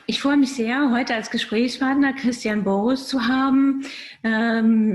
Ich freue mich sehr, heute als Gesprächspartner Christian Borus zu haben.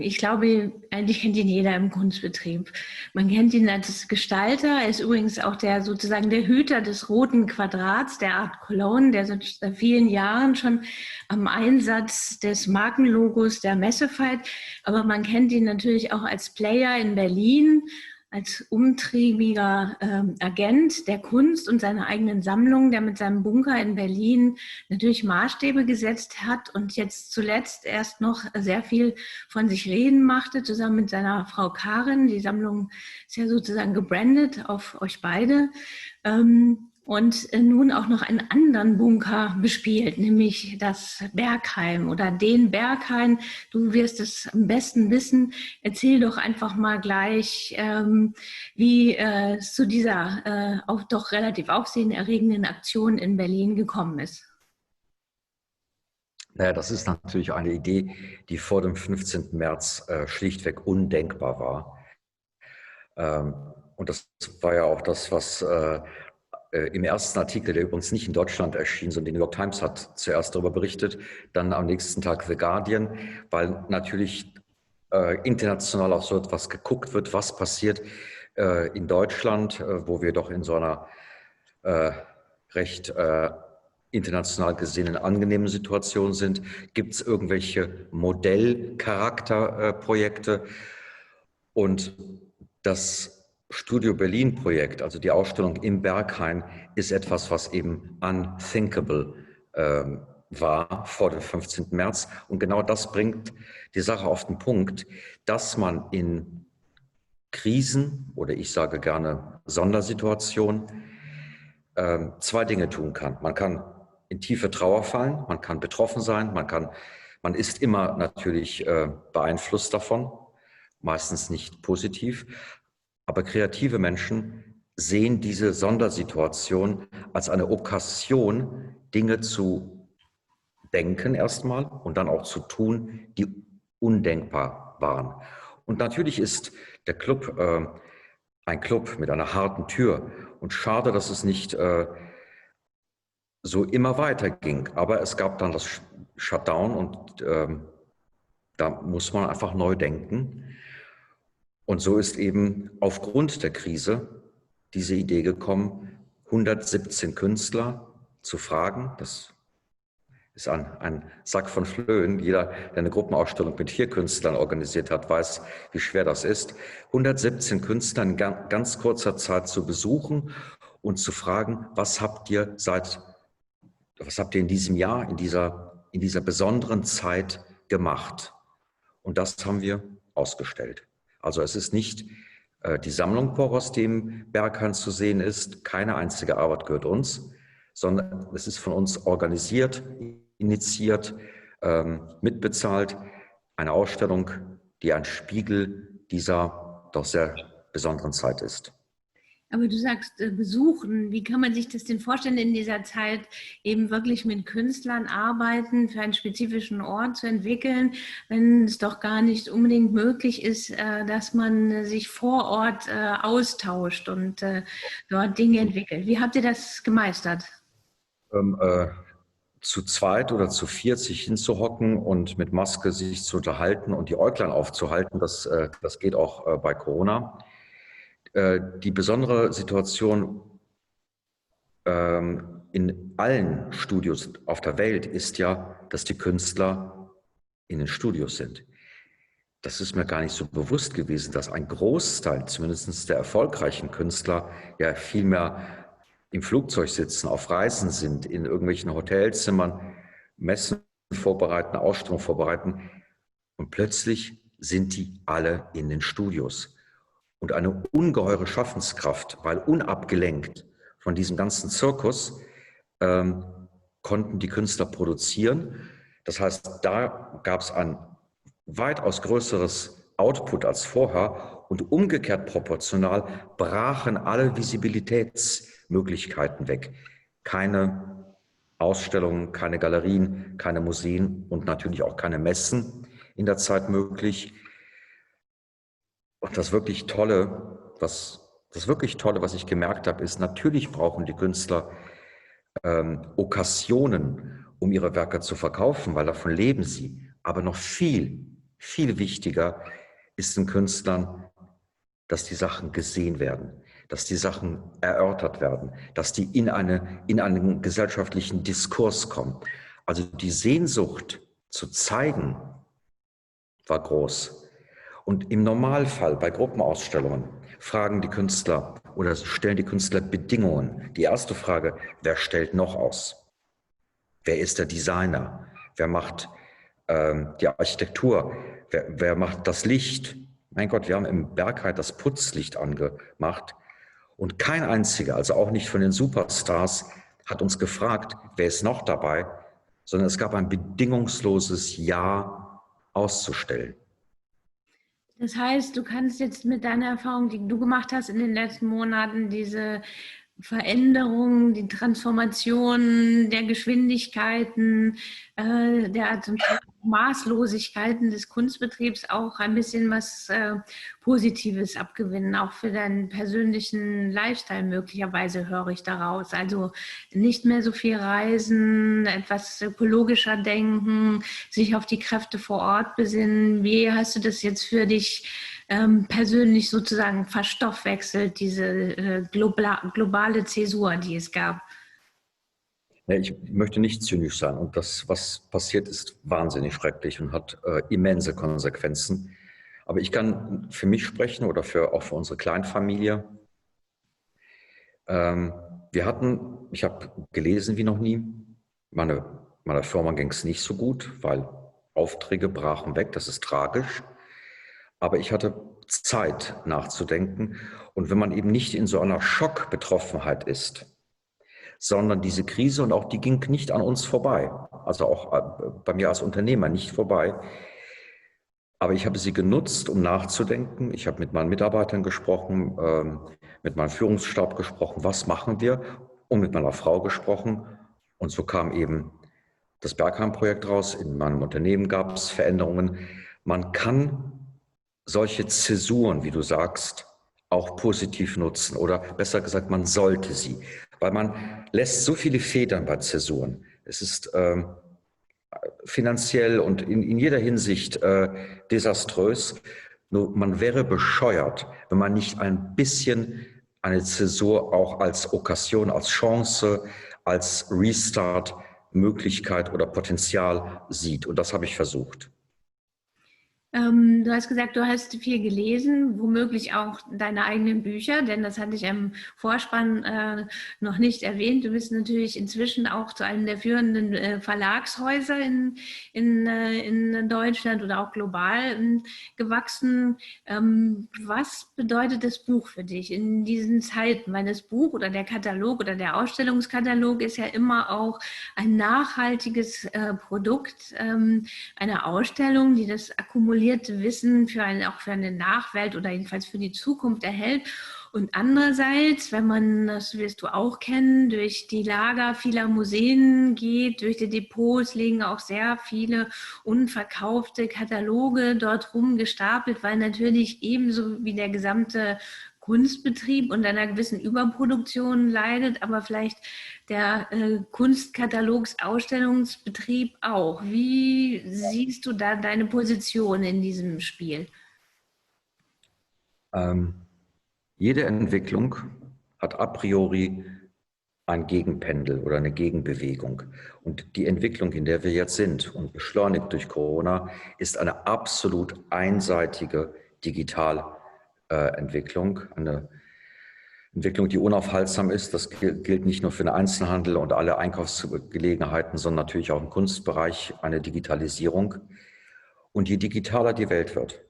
Ich glaube, eigentlich kennt ihn jeder im Kunstbetrieb. Man kennt ihn als Gestalter. Er ist übrigens auch sozusagen der Hüter des roten Quadrats, der Art Cologne, der seit vielen Jahren schon am Einsatz des Markenlogos der Messe feilt. Aber man kennt ihn natürlich auch als Player in Berlin, als umtriebiger Agent der Kunst und seiner eigenen Sammlung, der mit seinem Bunker in Berlin natürlich Maßstäbe gesetzt hat und jetzt zuletzt erst noch sehr viel von sich reden machte, zusammen mit seiner Frau Karin. Die Sammlung ist ja sozusagen gebrandet auf euch beide. Und nun auch noch einen anderen Bunker bespielt, nämlich das Berghain oder den Berghain. Du wirst es am besten wissen. Erzähl doch einfach mal gleich, wie es zu dieser auch doch relativ aufsehenerregenden Aktion in Berlin gekommen ist. Naja, das ist natürlich eine Idee, die vor dem 15. März schlichtweg undenkbar war. Und das war ja auch das, was im ersten Artikel, der übrigens nicht in Deutschland erschien, sondern die New York Times hat zuerst darüber berichtet, dann am nächsten Tag The Guardian, weil natürlich international auf so etwas geguckt wird, was passiert in Deutschland, wo wir doch in so einer recht international gesehen angenehmen Situation sind. Gibt es irgendwelche Modellcharakterprojekte? Und das Studio Berlin-Projekt, also die Ausstellung im Berghain, ist etwas, was eben unthinkable war vor dem 15. März. Und genau das bringt die Sache auf den Punkt, dass man in Krisen oder ich sage gerne Sondersituationen zwei Dinge tun kann. Man kann in tiefe Trauer fallen, man kann betroffen sein, man ist immer natürlich beeinflusst davon, meistens nicht positiv. Aber kreative Menschen sehen diese Sondersituation als eine Okkasion, Dinge zu denken erstmal und dann auch zu tun, die undenkbar waren. Und natürlich ist der Club ein Club mit einer harten Tür. Und schade, dass es nicht so immer weiterging. Aber es gab dann das Shutdown und da muss man einfach neu denken. Und so ist eben aufgrund der Krise diese Idee gekommen, 117 Künstler zu fragen. Das ist ein Sack von Flöhen. Jeder, der eine Gruppenausstellung mit 4 Künstlern organisiert hat, weiß, wie schwer das ist. 117 Künstler in ganz kurzer Zeit zu besuchen und zu fragen, was habt ihr in diesem Jahr, in dieser besonderen Zeit gemacht? Und das haben wir ausgestellt. Also es ist nicht die Sammlung, woraus dem Berghain zu sehen ist. Keine einzige Arbeit gehört uns, sondern es ist von uns organisiert, initiiert, mitbezahlt. Eine Ausstellung, die ein Spiegel dieser doch sehr besonderen Zeit ist. Aber du sagst besuchen. Wie kann man sich das denn vorstellen, in dieser Zeit eben wirklich mit Künstlern arbeiten, für einen spezifischen Ort zu entwickeln, wenn es doch gar nicht unbedingt möglich ist, dass man sich vor Ort austauscht und dort Dinge entwickelt? Wie habt ihr das gemeistert? Zu zweit oder zu viert sich hinzuhocken und mit Maske sich zu unterhalten und die Äuglein aufzuhalten, das geht auch bei Corona. Die besondere Situation in allen Studios auf der Welt ist ja, dass die Künstler in den Studios sind. Das ist mir gar nicht so bewusst gewesen, dass ein Großteil, zumindest der erfolgreichen Künstler, ja viel mehr im Flugzeug sitzen, auf Reisen sind, in irgendwelchen Hotelzimmern, Messen vorbereiten, Ausstellungen vorbereiten. Und plötzlich sind die alle in den Studios. Und eine ungeheure Schaffenskraft, weil unabgelenkt von diesem ganzen Zirkus konnten die Künstler produzieren. Das heißt, da gab es ein weitaus größeres Output als vorher und umgekehrt proportional brachen alle Visibilitätsmöglichkeiten weg. Keine Ausstellungen, keine Galerien, keine Museen und natürlich auch keine Messen in der Zeit möglich. Und das wirklich Tolle, was ich gemerkt habe, ist, natürlich brauchen die Künstler Okkasionen, um ihre Werke zu verkaufen, weil davon leben sie. Aber noch viel, viel wichtiger ist den Künstlern, dass die Sachen gesehen werden, dass die Sachen erörtert werden, dass die in einen gesellschaftlichen Diskurs kommen. Also die Sehnsucht zu zeigen war groß. Und im Normalfall bei Gruppenausstellungen fragen die Künstler oder stellen die Künstler Bedingungen. Die erste Frage, wer stellt noch aus? Wer ist der Designer? Wer macht die Architektur? Wer macht das Licht? Mein Gott, wir haben im Berghain das Putzlicht angemacht und kein einziger, also auch nicht von den Superstars, hat uns gefragt, wer ist noch dabei, sondern es gab ein bedingungsloses Ja auszustellen. Das heißt, du kannst jetzt mit deiner Erfahrung, die du gemacht hast in den letzten Monaten, diese Veränderung, die Transformation der Geschwindigkeiten, der zum Teil Maßlosigkeiten des Kunstbetriebs auch ein bisschen was Positives abgewinnen, auch für deinen persönlichen Lifestyle möglicherweise, höre ich daraus. Also nicht mehr so viel reisen, etwas ökologischer denken, sich auf die Kräfte vor Ort besinnen. Wie hast du das jetzt für dich persönlich sozusagen verstoffwechselt, diese globale Zäsur, die es gab? Ich möchte nicht zynisch sein und das, was passiert, ist wahnsinnig schrecklich und hat immense Konsequenzen. Aber ich kann für mich sprechen oder auch für unsere Kleinfamilie. Ich habe gelesen wie noch nie. Meiner Firma ging es nicht so gut, weil Aufträge brachen weg. Das ist tragisch. Aber ich hatte Zeit nachzudenken. Und wenn man eben nicht in so einer Schockbetroffenheit ist, sondern diese Krise, und auch die ging nicht an uns vorbei, also auch bei mir als Unternehmer nicht vorbei, aber ich habe sie genutzt, um nachzudenken. Ich habe mit meinen Mitarbeitern gesprochen, mit meinem Führungsstab gesprochen, was machen wir, und mit meiner Frau gesprochen. Und so kam eben das Berghain-Projekt raus. In meinem Unternehmen gab es Veränderungen. Man kann solche Zäsuren, wie du sagst, auch positiv nutzen, oder besser gesagt, man sollte sie, weil man lässt so viele Federn bei Zäsuren. Es ist finanziell und in jeder Hinsicht desaströs. Nur man wäre bescheuert, wenn man nicht ein bisschen eine Zäsur auch als Okkasion, als Chance, als Restart-Möglichkeit oder Potenzial sieht. Und das habe ich versucht. Du hast gesagt, du hast viel gelesen, womöglich auch deine eigenen Bücher, denn das hatte ich im Vorspann noch nicht erwähnt. Du bist natürlich inzwischen auch zu einem der führenden Verlagshäuser in Deutschland oder auch global gewachsen. Was bedeutet das Buch für dich in diesen Zeiten? Weil das Buch oder der Katalog oder der Ausstellungskatalog ist ja immer auch ein nachhaltiges Produkt, eine Ausstellung, die das akkumulierte Wissen auch für eine Nachwelt oder jedenfalls für die Zukunft erhält. Und andererseits, wenn man, das wirst du auch kennen, durch die Lager vieler Museen geht, durch die Depots liegen auch sehr viele unverkaufte Kataloge dort rumgestapelt, weil natürlich ebenso wie der gesamte Kunstbetrieb und einer gewissen Überproduktion leidet, aber vielleicht der Kunstkatalogs-Ausstellungsbetrieb auch. Wie siehst du da deine Position in diesem Spiel? Jede Entwicklung hat a priori ein Gegenpendel oder eine Gegenbewegung. Und die Entwicklung, in der wir jetzt sind und beschleunigt durch Corona, ist eine absolut einseitige Digitalentwicklung, eine Entwicklung, die unaufhaltsam ist. Das gilt nicht nur für den Einzelhandel und alle Einkaufsgelegenheiten, sondern natürlich auch im Kunstbereich eine Digitalisierung. Und je digitaler die Welt wird,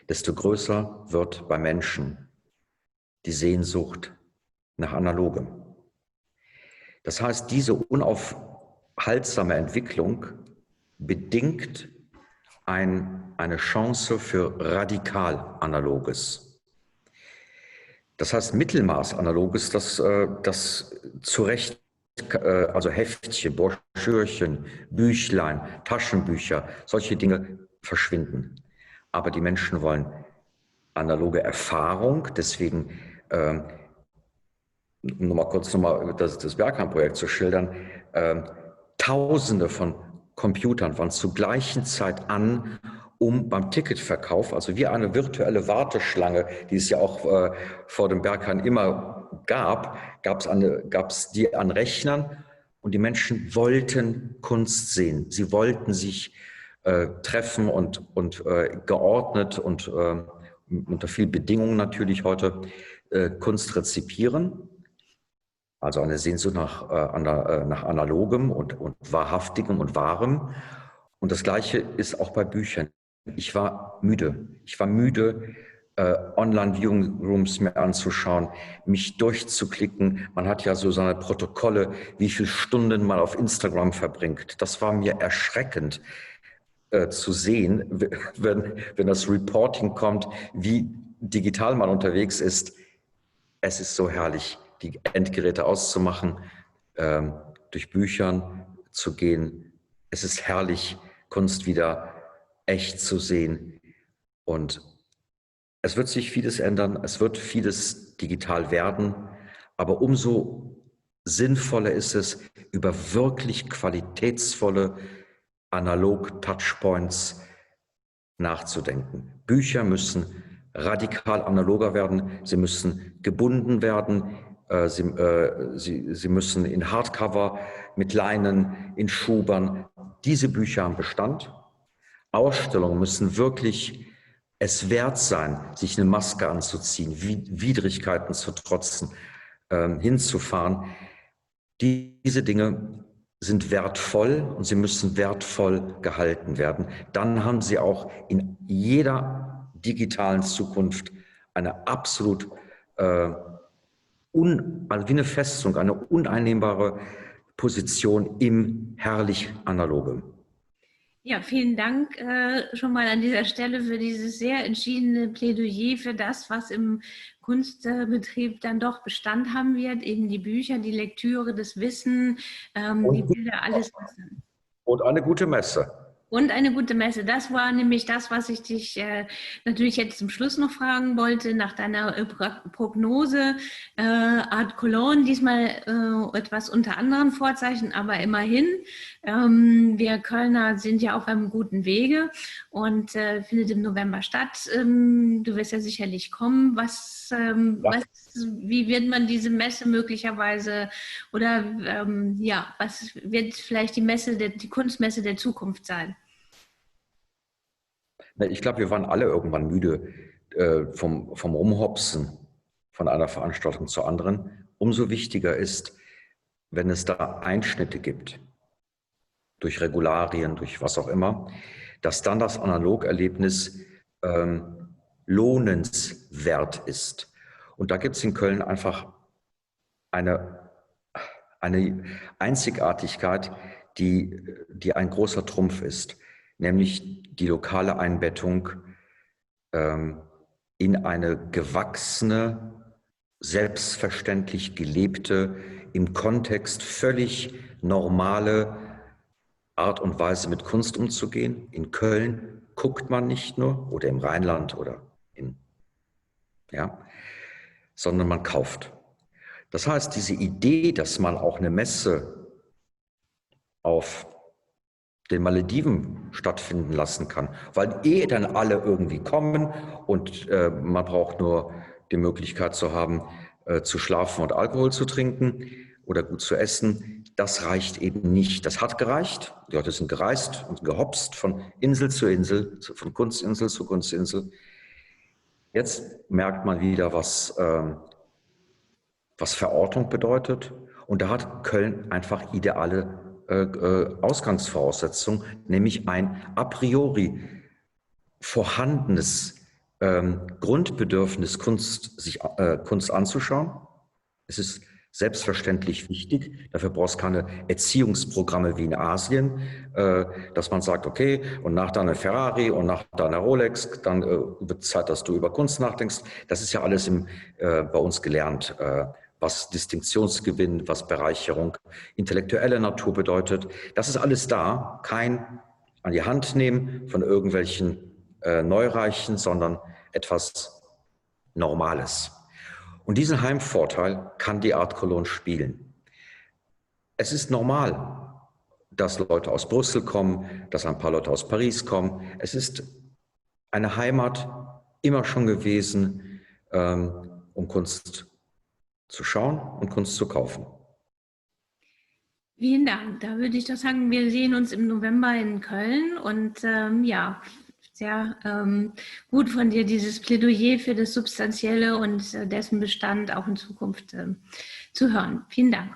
desto größer wird bei Menschen die Sehnsucht nach Analogem. Das heißt, diese unaufhaltsame Entwicklung bedingt eine Chance für radikal Analoges. Das heißt, Mittelmaß-Analoges, das zu Recht, also Heftchen, Broschürchen, Büchlein, Taschenbücher, solche Dinge verschwinden. Aber die Menschen wollen analoge Erfahrung, deswegen, um das Berghain-Projekt zu schildern, Tausende von Computern waren zur gleichen Zeit an, um beim Ticketverkauf, also wie eine virtuelle Warteschlange, die es ja auch vor dem Berghain immer gab, gab es die an Rechnern, und die Menschen wollten Kunst sehen. Sie wollten sich treffen und geordnet und unter vielen Bedingungen natürlich heute Kunst rezipieren. Also eine Sehnsucht nach Analogem und Wahrhaftigem und Wahrem. Und das Gleiche ist auch bei Büchern. Ich war müde. Ich war müde, Online-Viewing-Rooms mir anzuschauen, mich durchzuklicken. Man hat ja so seine Protokolle, wie viele Stunden man auf Instagram verbringt. Das war mir erschreckend zu sehen, wenn das Reporting kommt, wie digital man unterwegs ist. Es ist so herrlich, die Endgeräte auszumachen, durch Büchern zu gehen. Es ist herrlich, Kunst wieder echt zu sehen. Und es wird sich vieles ändern, es wird vieles digital werden, aber umso sinnvoller ist es, über wirklich qualitätsvolle Analog-Touchpoints nachzudenken. Bücher müssen radikal analoger werden, sie müssen gebunden werden, sie müssen in Hardcover, mit Leinen, in Schubern. Diese Bücher haben Bestand. Ausstellungen müssen wirklich es wert sein, sich eine Maske anzuziehen, Widrigkeiten zu trotzen, hinzufahren. Diese Dinge sind wertvoll und sie müssen wertvoll gehalten werden. Dann haben sie auch in jeder digitalen Zukunft eine absolut, also wie eine Festung, eine uneinnehmbare Position im herrlich Analogen. Ja, vielen Dank schon mal an dieser Stelle für dieses sehr entschiedene Plädoyer für das, was im Kunstbetrieb dann doch Bestand haben wird, eben die Bücher, die Lektüre, das Wissen, die Bilder, alles. Und eine gute Messe. Und eine gute Messe. Das war nämlich das, was ich dich natürlich jetzt zum Schluss noch fragen wollte, nach deiner Prognose. Art Cologne, diesmal etwas unter anderen Vorzeichen, aber immerhin. Wir Kölner sind ja auf einem guten Wege und findet im November statt. Du wirst ja sicherlich kommen. Wie wird man diese Messe möglicherweise oder was wird vielleicht die Kunstmesse der Zukunft sein? Ich glaube, wir waren alle irgendwann müde vom Rumhopsen von einer Veranstaltung zur anderen. Umso wichtiger ist, wenn es da Einschnitte gibt, durch Regularien, durch was auch immer, dass dann das Analogerlebnis lohnenswert ist. Und da gibt es in Köln einfach eine Einzigartigkeit, die ein großer Trumpf ist, nämlich die lokale Einbettung in eine gewachsene, selbstverständlich gelebte, im Kontext völlig normale Art und Weise mit Kunst umzugehen. In Köln guckt man nicht nur oder im Rheinland oder sondern man kauft. Das heißt, diese Idee, dass man auch eine Messe auf den Malediven stattfinden lassen kann, weil dann alle irgendwie kommen und man braucht nur die Möglichkeit zu haben, zu schlafen und Alkohol zu trinken oder gut zu essen, das reicht eben nicht. Das hat gereicht. Die Leute sind gereist und gehopst von Insel zu Insel, von Kunstinsel zu Kunstinsel. Jetzt merkt man wieder, was Verortung bedeutet. Und da hat Köln einfach ideale Ausgangsvoraussetzungen, nämlich ein a priori vorhandenes Grundbedürfnis, Kunst anzuschauen. Es ist selbstverständlich wichtig. Dafür brauchst du keine Erziehungsprogramme wie in Asien, dass man sagt, okay, und nach deiner Ferrari und nach deiner Rolex, dann wird es Zeit, dass du über Kunst nachdenkst. Das ist ja alles bei uns gelernt, was Distinktionsgewinn, was Bereicherung intellektueller Natur bedeutet. Das ist alles da. Kein an die Hand nehmen von irgendwelchen Neureichen, sondern etwas Normales. Und diesen Heimvorteil kann die Art Cologne spielen. Es ist normal, dass Leute aus Brüssel kommen, dass ein paar Leute aus Paris kommen. Es ist eine Heimat immer schon gewesen, um Kunst zu schauen und Kunst zu kaufen. Vielen Dank. Da würde ich doch sagen, wir sehen uns im November in Köln und ja, sehr gut von dir, dieses Plädoyer für das Substanzielle und dessen Bestand auch in Zukunft zu hören. Vielen Dank.